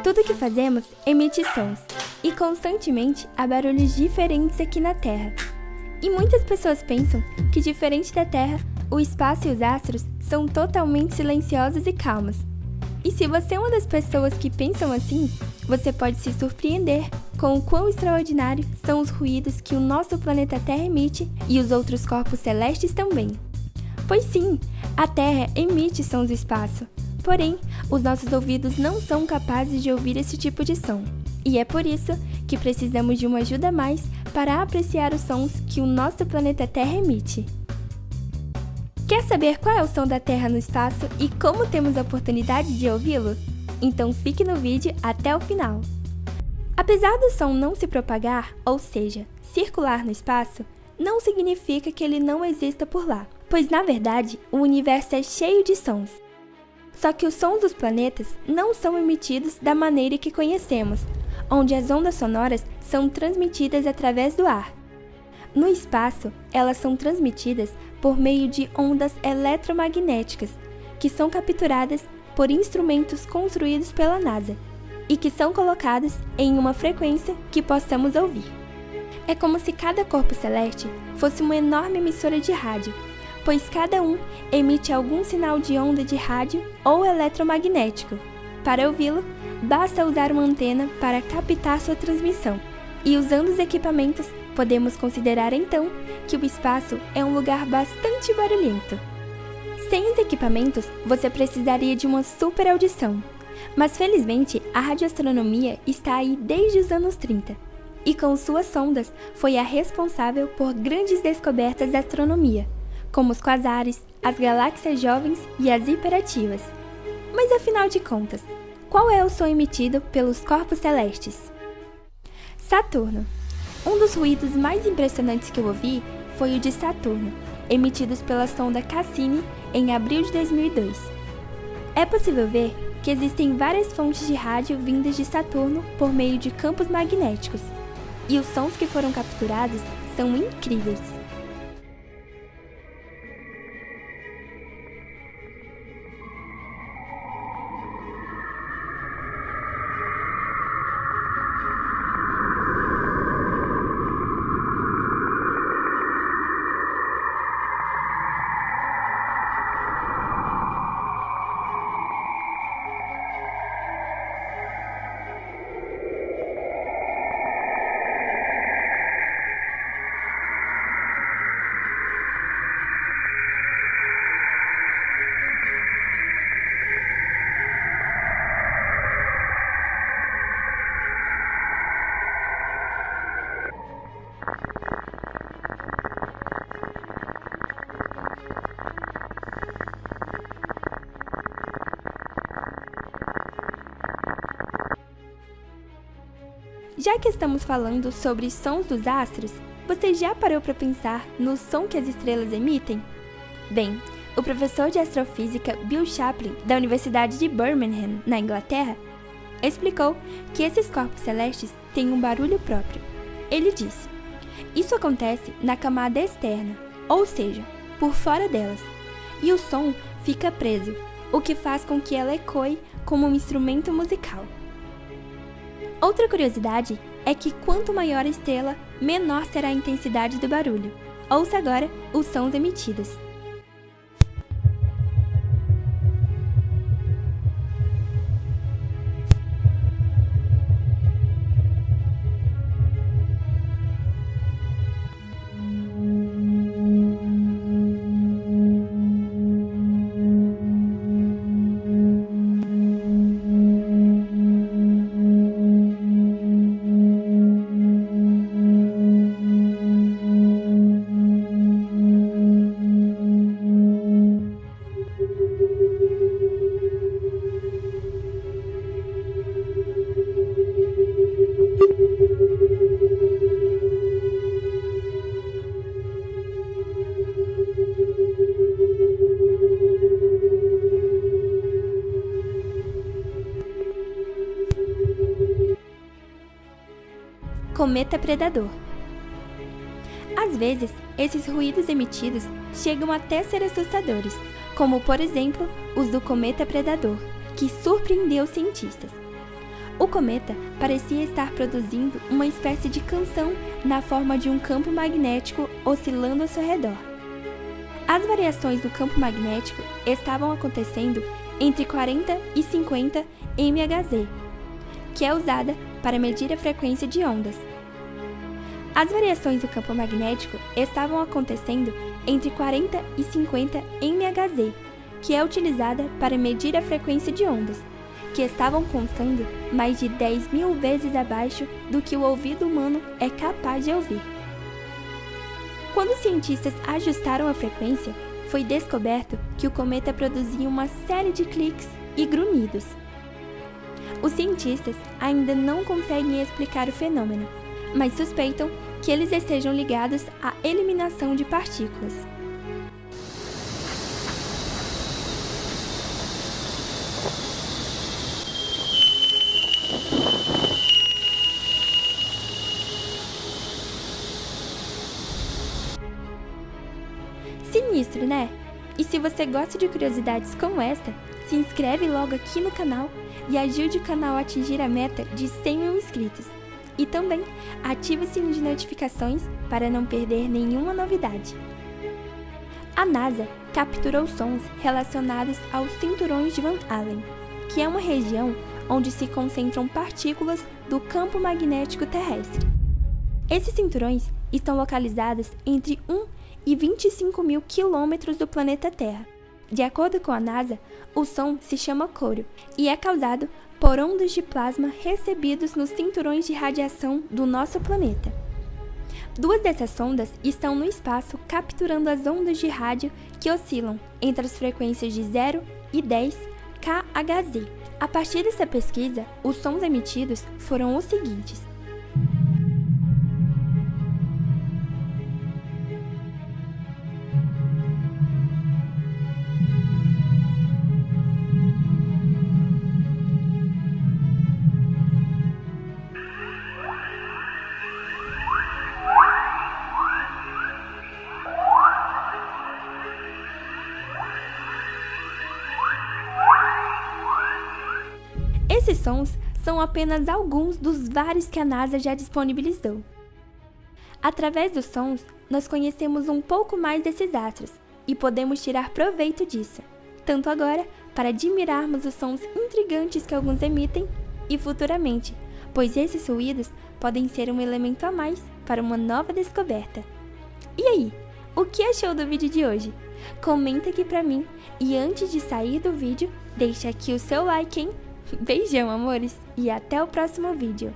Tudo que fazemos emite sons, e constantemente há barulhos diferentes aqui na Terra. E muitas pessoas pensam que, diferente da Terra, o espaço e os astros são totalmente silenciosos e calmos. E se você é uma das pessoas que pensam assim, você pode se surpreender com o quão extraordinários são os ruídos que o nosso planeta Terra emite e os outros corpos celestes também. Pois sim, a Terra emite sons do espaço, porém, os nossos ouvidos não são capazes de ouvir esse tipo de som. E é por isso que precisamos de uma ajuda a mais para apreciar os sons que o nosso planeta Terra emite. Quer saber qual é o som da Terra no espaço e como temos a oportunidade de ouvi-lo? Então fique no vídeo até o final. Apesar do som não se propagar, ou seja, circular no espaço, não significa que ele não exista por lá, pois na verdade o universo é cheio de sons. Só que os sons dos planetas não são emitidos da maneira que conhecemos, onde as ondas sonoras são transmitidas através do ar. No espaço, elas são transmitidas por meio de ondas eletromagnéticas, que são capturadas por instrumentos construídos pela NASA e que são colocados em uma frequência que possamos ouvir. É como se cada corpo celeste fosse uma enorme emissora de rádio, pois cada um emite algum sinal de onda de rádio ou eletromagnético. Para ouvi-lo, basta usar uma antena para captar sua transmissão. E usando os equipamentos, podemos considerar então que o espaço é um lugar bastante barulhento. Sem os equipamentos, você precisaria de uma super audição. Mas felizmente, a radioastronomia está aí desde os anos 30. E com suas sondas, foi a responsável por grandes descobertas da astronomia, como os quasares, as galáxias jovens e as hiperativas. Mas afinal de contas, qual é o som emitido pelos corpos celestes? Saturno. Um dos ruídos mais impressionantes que eu ouvi foi o de Saturno, emitidos pela sonda Cassini em abril de 2002. É possível ver que existem várias fontes de rádio vindas de Saturno por meio de campos magnéticos, e os sons que foram capturados são incríveis. Já que estamos falando sobre sons dos astros, você já parou para pensar no som que as estrelas emitem? Bem, o professor de astrofísica Bill Shapley, da Universidade de Birmingham, na Inglaterra, explicou que esses corpos celestes têm um barulho próprio. Ele disse: isso acontece na camada externa, ou seja, por fora delas, e o som fica preso, o que faz com que ela ecoe como um instrumento musical. Outra curiosidade é que quanto maior a estrela, menor será a intensidade do barulho. Ouça agora os sons emitidos. Cometa predador. Às vezes, esses ruídos emitidos chegam até a ser assustadores, como por exemplo os do cometa predador, que surpreendeu os cientistas. O cometa parecia estar produzindo uma espécie de canção na forma de um campo magnético oscilando ao seu redor. As variações do campo magnético estavam acontecendo entre 40 e 50 MHz, que é usada para medir a frequência de ondas. As variações do campo magnético estavam acontecendo entre 40 e 50 MHz, que é utilizada para medir a frequência de ondas, que estavam constando mais de 10.000 vezes abaixo do que o ouvido humano é capaz de ouvir. Quando os cientistas ajustaram a frequência, foi descoberto que o cometa produzia uma série de cliques e grunhidos. Os cientistas ainda não conseguem explicar o fenômeno, mas suspeitam que eles estejam ligados à eliminação de partículas. Sinistro, né? E se você gosta de curiosidades como esta, se inscreve logo aqui no canal e ajude o canal a atingir a meta de 100.000 inscritos. E também ative o sininho de notificações para não perder nenhuma novidade. A NASA capturou sons relacionados aos cinturões de Van Allen, que é uma região onde se concentram partículas do campo magnético terrestre. Esses cinturões estão localizados entre 1 e 25.000 quilômetros do planeta Terra. De acordo com a NASA, o som se chama coro e é causado por ondas de plasma recebidos nos cinturões de radiação do nosso planeta. Duas dessas ondas estão no espaço capturando as ondas de rádio que oscilam entre as frequências de 0 e 10 kHz. A partir dessa pesquisa, os sons emitidos foram os seguintes. Esses sons são apenas alguns dos vários que a NASA já disponibilizou. Através dos sons, nós conhecemos um pouco mais desses astros e podemos tirar proveito disso, tanto agora para admirarmos os sons intrigantes que alguns emitem e futuramente, pois esses ruídos podem ser um elemento a mais para uma nova descoberta. E aí, o que achou do vídeo de hoje? Comenta aqui pra mim e antes de sair do vídeo, deixa aqui o seu like, hein? Beijão, amores, e até o próximo vídeo.